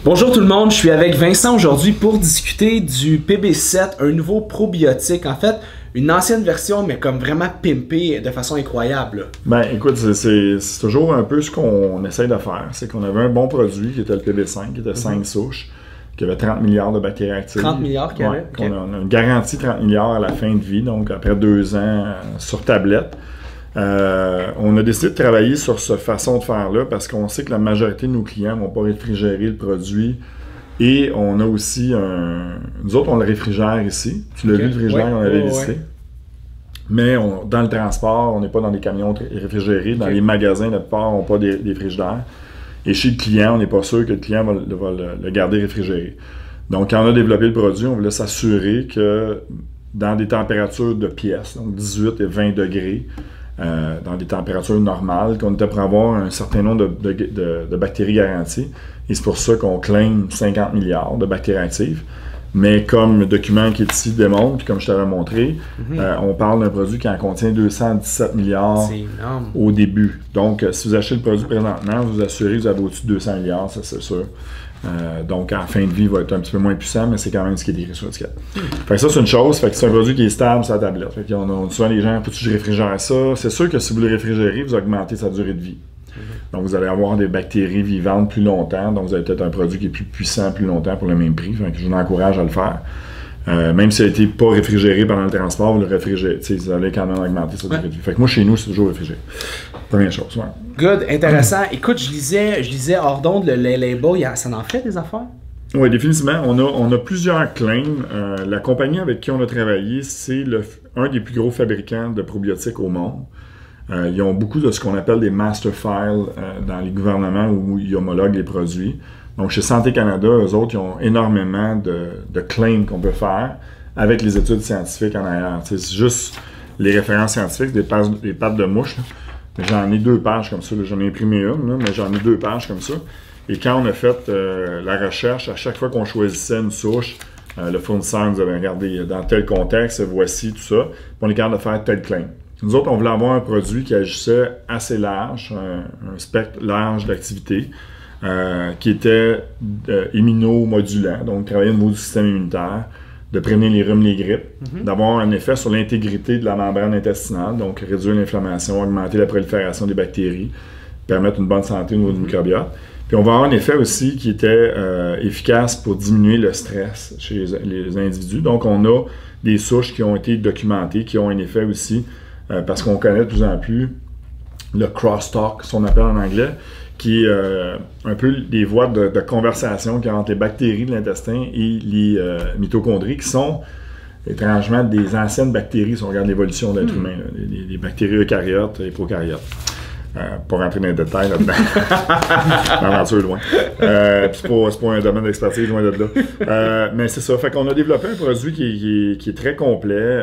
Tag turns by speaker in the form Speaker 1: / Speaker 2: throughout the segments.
Speaker 1: Bonjour tout le monde, je suis avec Vincent aujourd'hui pour discuter du PB7, un nouveau probiotique. En fait, une ancienne version, mais comme vraiment pimpée de façon incroyable.
Speaker 2: Ben écoute, c'est toujours un peu ce qu'on essaye de faire. C'est qu'on avait un bon produit qui était le PB5, qui était 5 souches, qui avait 30 milliards de bactéries actives.
Speaker 1: 30 milliards qu'il y avait?
Speaker 2: On a une garantie 30 milliards à la fin de vie, donc après 2 ans sur tablette. On a décidé de travailler sur cette façon de faire-là parce qu'on sait que la majorité de nos clients ne vont pas réfrigérer le produit. Et on a aussi nous autres, on le réfrigère ici. Tu l'as vu, le frigidaire, on l'avait visité. Mais dans le transport, on n'est pas dans des camions réfrigérés. Dans les magasins, la plupart n'ont pas des frigidaires. Et chez le client, on n'est pas sûr que le client va le garder réfrigéré. Donc, quand on a développé le produit, on voulait s'assurer que dans des températures de pièce, donc 18 et 20 degrés, dans des températures normales, qu'on était pour avoir un certain nombre de bactéries garanties. Et c'est pour ça qu'on claim 50 milliards de bactéries actives. Mais comme le document qui est ici démontre, puis comme je t'avais montré, on parle d'un produit qui en contient 217 milliards au début. Donc, si vous achetez le produit présentement, vous assurez que vous avez au-dessus de 200 milliards, ça c'est sûr. Donc, en fin de vie, il va être un petit peu moins puissant, mais c'est quand même ce qui est écrit sur l'étiquette. Fait que ça, c'est une chose. Fait que c'est un produit qui est stable sur la tablette. Fait qu'on a souvent les gens, peux-tu que je réfrigère ça? C'est sûr que si vous le réfrigérez, vous augmentez sa durée de vie. Donc, vous allez avoir des bactéries vivantes plus longtemps. Donc, vous avez peut-être un produit qui est plus puissant plus longtemps pour le même prix. Fait que je vous encourage à le faire. Même s'il n'a été pas réfrigéré pendant le transport, vous le réfrigérez. Vous allez quand même augmenter sa durée de vie. Fait que moi, chez nous, c'est toujours réfrigéré. Première chose. Ouais.
Speaker 1: Good, intéressant. Écoute, je lisais hors d'onde le label, ça en fait des affaires?
Speaker 2: Oui, définitivement. On a plusieurs claims. La compagnie avec qui on a travaillé, c'est un des plus gros fabricants de probiotiques au monde. Ils ont beaucoup de ce qu'on appelle des master files dans les gouvernements où ils homologuent les produits. Donc, chez Santé Canada, eux autres, ils ont énormément de claims qu'on peut faire avec les études scientifiques en arrière. C'est juste les références scientifiques, des pattes de mouche. J'en ai 2 pages comme ça. J'en ai imprimé une, là, mais j'en ai 2 pages comme ça. Et quand on a fait la recherche, à chaque fois qu'on choisissait une souche, le fournisseur nous avait regardé dans tel contexte, voici tout ça, puis on est capable de faire tel claim. Nous autres, on voulait avoir un produit qui agissait assez large, un spectre large d'activité, qui était immunomodulant, donc travailler au niveau du système immunitaire, de prévenir les rhumes, les grippes, d'avoir un effet sur l'intégrité de la membrane intestinale, donc réduire l'inflammation, augmenter la prolifération des bactéries, permettre une bonne santé au niveau du microbiote. Puis on va avoir un effet aussi qui était efficace pour diminuer le stress chez les individus. Donc on a des souches qui ont été documentées, qui ont un effet aussi, parce qu'on connaît de plus en plus le crosstalk, ce qu'on appelle en anglais, qui est un peu des voies de conversation qui entre les bactéries de l'intestin et les mitochondries, qui sont étrangement des anciennes bactéries, si on regarde l'évolution de l'être humain, les bactéries eucaryotes et procaryotes. Pas rentrer dans les détails là-dedans. L'aventure est loin. C'est pas un domaine d'expertise, loin de là. Mais c'est ça. Fait qu'on a développé un produit qui est très complet,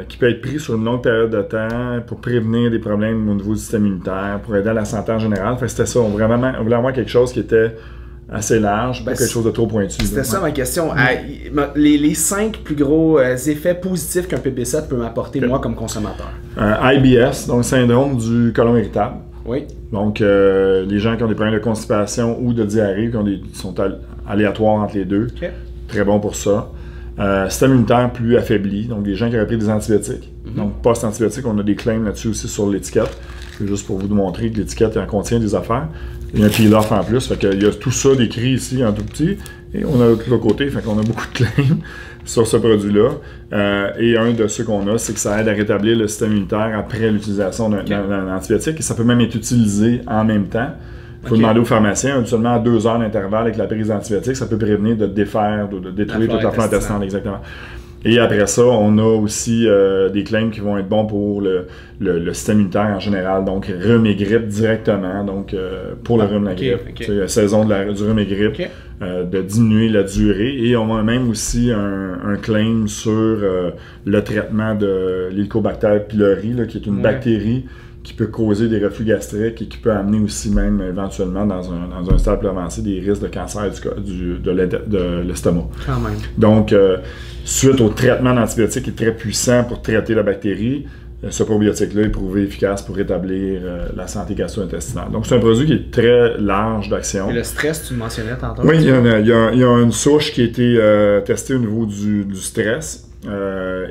Speaker 2: qui peut être pris sur une longue période de temps pour prévenir des problèmes au niveau du système immunitaire, pour aider à la santé en général. Fait que c'était ça. On voulait avoir quelque chose qui était assez large, pas quelque chose de trop pointu.
Speaker 1: C'était ça ma question. Les 5 plus gros effets positifs qu'un PB7 peut m'apporter, moi, comme consommateur.
Speaker 2: IBS, donc syndrome du côlon irritable.
Speaker 1: Oui.
Speaker 2: Donc, les gens qui ont des problèmes de constipation ou de diarrhée, qui sont aléatoires entre les deux, très bon pour ça. Système immunitaire plus affaibli, donc des gens qui auraient pris des antibiotiques. Donc, post-antibiotiques, on a des claims là-dessus aussi sur l'étiquette. Juste pour vous montrer que l'étiquette en contient des affaires. Il y a un peel-off en plus, fait qu'il y a tout ça décrit ici en tout petit. Et on a l'autre côté, fait qu'on a beaucoup de claims sur ce produit-là. Et un de ceux qu'on a, c'est que ça aide à rétablir le système immunitaire après l'utilisation d'un antibiotique. Et ça peut même être utilisé en même temps. Il faut demander au pharmacien, seulement à 2 heures d'intervalle avec la prise d'antibiotiques, ça peut prévenir de défaire, de détruire toute la flore intestinale. Exactement. Et après ça, on a aussi des claims qui vont être bons pour le système immunitaire en général, donc rhume et grippe directement, donc pour le rhume et la grippe, la saison du rhume et grippe, de diminuer la durée. Et on a même aussi un claim sur le traitement de l'Helicobacter pylori, qui est une bactérie qui peut causer des reflux gastriques et qui peut amener aussi même éventuellement dans un stade plus avancé des risques de cancer de l'estomac.
Speaker 1: Quand même.
Speaker 2: Donc, suite au traitement d'antibiotiques qui est très puissant pour traiter la bactérie, ce probiotique-là est prouvé efficace pour rétablir la santé gastro-intestinale. Donc, c'est un produit qui est très large d'action.
Speaker 1: Et le stress, tu le mentionnais tantôt.
Speaker 2: Oui, il y a une souche qui a été testée au niveau du stress.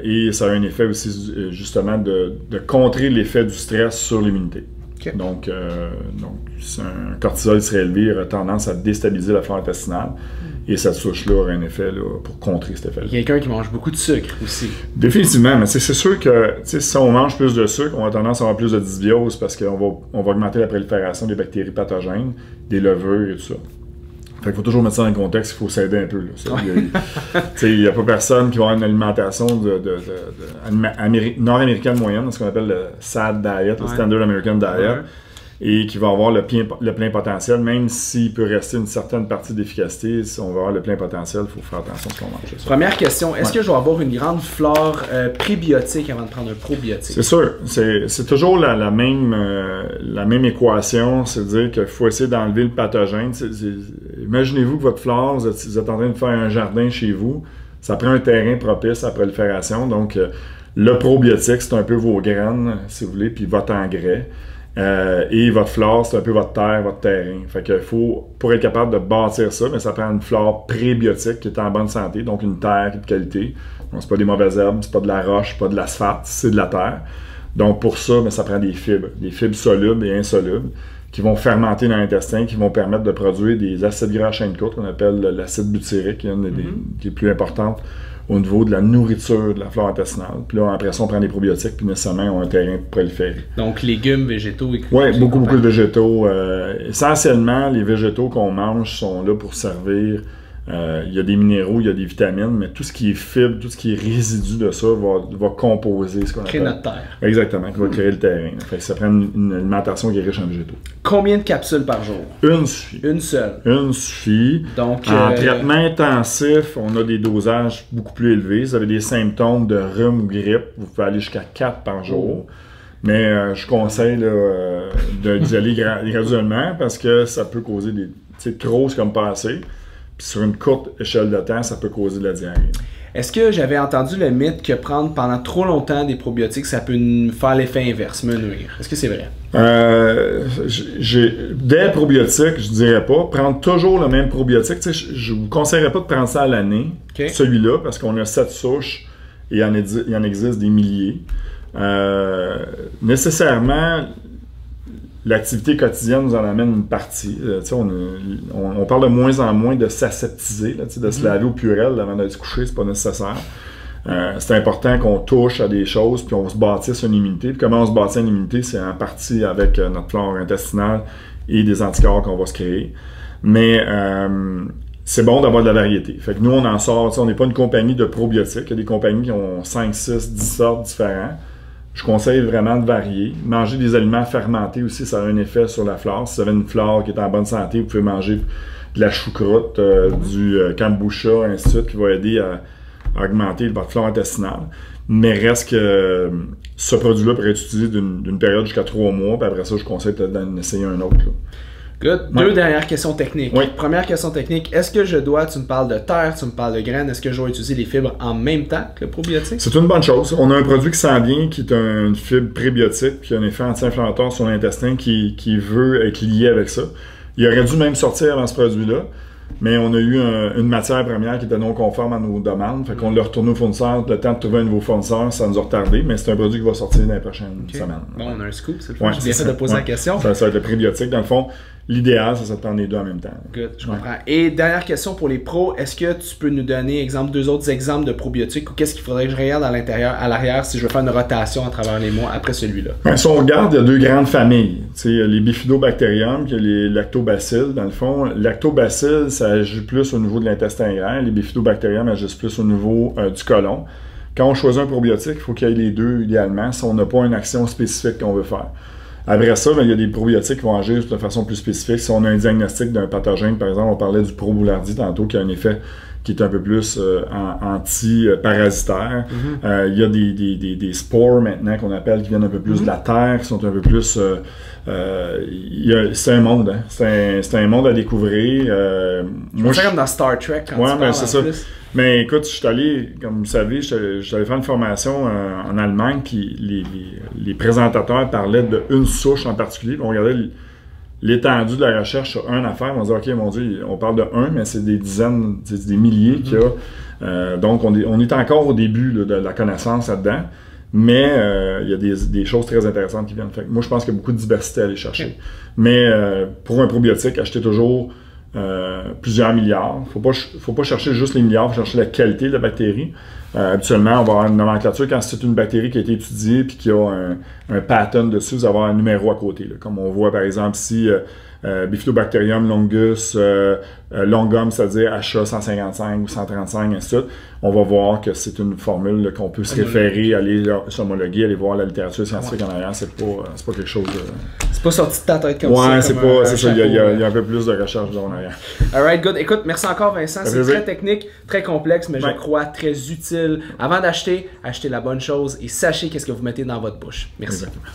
Speaker 2: Et ça a un effet aussi, justement, de contrer l'effet du stress sur l'immunité. Okay. Donc, si un cortisol serait élevé, il aurait tendance à déstabiliser la flore intestinale. Et cette souche-là aurait un effet là, pour contrer cet effet-là.
Speaker 1: Il y a quelqu'un qui mange beaucoup de sucre aussi.
Speaker 2: Définitivement, mais c'est sûr que si on mange plus de sucre, on a tendance à avoir plus de dysbiose parce qu'on va augmenter la prolifération des bactéries pathogènes, des levures et tout ça. Fait qu'il faut toujours mettre ça dans le contexte, il faut s'aider un peu. Il n'y a pas personne qui va avoir une alimentation nord-américaine moyenne, ce qu'on appelle le SAD diet, le Standard American Diet, et qui va avoir le plein potentiel, même s'il peut rester une certaine partie d'efficacité, si on va avoir le plein potentiel, il faut faire attention à ce qu'on mange.
Speaker 1: Première question, est-ce que je vais avoir une grande flore prébiotique avant de prendre un probiotique?
Speaker 2: C'est sûr, c'est toujours la même équation, c'est-à-dire qu'il faut essayer d'enlever le pathogène. Imaginez-vous que votre flore, vous êtes en train de faire un jardin chez vous, ça prend un terrain propice à la prolifération, donc le probiotique, c'est un peu vos graines, si vous voulez, puis votre engrais. Et votre flore, c'est un peu votre terre, votre terrain. Fait que pour être capable de bâtir ça, mais ça prend une flore prébiotique qui est en bonne santé, donc une terre qui est de qualité. Donc, c'est pas des mauvaises herbes, c'est pas de la roche, pas de l'asphalte, c'est de la terre. Donc, pour ça, ça prend des fibres solubles et insolubles qui vont fermenter dans l'intestin, qui vont permettre de produire des acides gras à chaîne courte qu'on appelle l'acide butyrique, qui est une des plus importantes au niveau de la nourriture de la flore intestinale. Puis là, après ça, on prend des probiotiques, puis nécessairement, on a un terrain pour proliférer.
Speaker 1: Donc, légumes, végétaux et
Speaker 2: oui, beaucoup de végétaux. Essentiellement, les végétaux qu'on mange sont là pour servir. Il y a des minéraux, il y a des vitamines, mais tout ce qui est fibre, tout ce qui est résidu de ça va composer ce qu'on appelle.
Speaker 1: Créer notre terre.
Speaker 2: Exactement, qui va créer le terrain. Fait que ça prend une alimentation qui est riche en végétaux.
Speaker 1: Combien de capsules par jour?
Speaker 2: Une suffit.
Speaker 1: Une seule?
Speaker 2: Une suffit. Donc, en traitement intensif, on a des dosages beaucoup plus élevés. Si vous avez des symptômes de rhume ou grippe, vous pouvez aller jusqu'à 4 par jour. Mais je conseille d'y aller graduellement parce que ça peut causer des... trop, c'est comme pas assez. Puis sur une courte échelle de temps, ça peut causer de la diarrhée. Est-ce
Speaker 1: que j'avais entendu le mythe que prendre pendant trop longtemps des probiotiques, ça peut faire l'effet inverse, me nuire? Est-ce que c'est vrai?
Speaker 2: Des probiotiques, je dirais pas. Prendre toujours le même probiotique. Je vous conseillerais pas de prendre ça à l'année, celui-là, parce qu'on a 7 souches et il en existe des milliers. Nécessairement, l'activité quotidienne nous en amène une partie. On parle de moins en moins de s'aseptiser, de se laver au Purell avant d'aller se coucher, c'est pas nécessaire. C'est important qu'on touche à des choses puis on se bâtisse une immunité. Puis comment on se bâtit une immunité, c'est en partie avec notre flore intestinale et des anticorps qu'on va se créer. Mais c'est bon d'avoir de la variété. Fait que nous, on en sort, on n'est pas une compagnie de probiotiques. Il y a des compagnies qui ont 5, 6, 10 sortes différents. Je conseille vraiment de varier. Manger des aliments fermentés aussi, ça a un effet sur la flore. Si vous avez une flore qui est en bonne santé, vous pouvez manger de la choucroute, du kombucha, ainsi de suite, qui va aider à augmenter votre flore intestinale. Mais reste que ce produit-là pourrait être utilisé d'une période jusqu'à 3 mois, puis après ça, je conseille peut-être d'en essayer un autre. Là.
Speaker 1: Good. Deux dernières questions techniques.
Speaker 2: Oui.
Speaker 1: Première question technique, est-ce que tu me parles de terre, tu me parles de graines, est-ce que je dois utiliser les fibres en même temps que le probiotique?
Speaker 2: C'est une bonne chose. On a un produit qui s'en vient, qui est une fibre prébiotique, qui a un effet anti-inflammatoire sur l'intestin, qui veut être lié avec ça. Il aurait dû même sortir avant ce produit-là, mais on a eu une matière première qui était non conforme à nos demandes, fait qu'on l'a retourné au fournisseur. Le temps de trouver un nouveau fournisseur, ça nous a retardé, mais c'est un produit qui va sortir dans les prochaines semaines.
Speaker 1: Bon, on a un scoop, c'est le fun. J'ai bien fait de poser la question.
Speaker 2: Ça va être le prébiotique. Dans le fond, l'idéal, c'est de prendre les deux en même temps.
Speaker 1: Good, je comprends. Et dernière question pour les pros, est-ce que tu peux nous donner deux autres exemples de probiotiques ou qu'est-ce qu'il faudrait que je regarde à l'arrière si je veux faire une rotation à travers les mois après celui-là?
Speaker 2: Si on regarde, il y a deux grandes familles. Les bifidobacterium, il y a les lactobacilles. Dans le fond, lactobacilles, ça agit plus au niveau de l'intestin grêle. Les bifidobacterium agissent plus au niveau du côlon. Quand on choisit un probiotique, il faut qu'il y ait les deux idéalement si on n'a pas une action spécifique qu'on veut faire. Après ça, il y a des probiotiques qui vont agir de façon plus spécifique. Si on a un diagnostic d'un pathogène, par exemple, on parlait du proboulardie tantôt, qui a un effet qui est un peu plus anti-parasitaire. Il y a des spores maintenant qu'on appelle, qui viennent un peu plus de la terre, qui sont un peu plus... c'est un monde, hein? C'est un monde à découvrir.
Speaker 1: Moi, c'est comme dans Star Trek quand tu parles,
Speaker 2: c'est ça. Mais écoute, je suis allé, comme vous savez, je suis allé faire une formation en Allemagne, puis les présentateurs parlaient d'une souche en particulier, puis on regardait l'étendue de la recherche sur une affaire, on disait, OK, mon Dieu, on parle de un, mais c'est des dizaines, c'est des milliers qu'il y a. Donc, on est encore au début là, de la connaissance là-dedans, mais il y a des choses très intéressantes qui viennent. Fait que moi, je pense qu'il y a beaucoup de diversité à aller chercher. Mais pour un probiotique, achetez toujours plusieurs milliards. Faut pas chercher juste les milliards, il faut chercher la qualité de la bactérie. Habituellement, on va avoir une nomenclature quand c'est une bactérie qui a été étudiée et qui a un pattern dessus, vous allez avoir un numéro à côté. Là. Comme on voit par exemple ici, Bifidobacterium longus longum, c'est-à-dire HA155 ou 135, ainsi de suite. On va voir que c'est une formule qu'on peut se référer, aller s'homologuer, aller voir la littérature scientifique en arrière. C'est pas quelque chose de...
Speaker 1: C'est pas sorti de ta tête comme ça.
Speaker 2: Ouais, c'est ça. Il y a un peu plus de recherche en arrière.
Speaker 1: Alright, good. Écoute, merci encore Vincent. C'est très technique, très complexe, mais je crois très utile. Avant d'acheter, achetez la bonne chose et sachez qu'est-ce que vous mettez dans votre bouche. Merci.
Speaker 2: Exactement.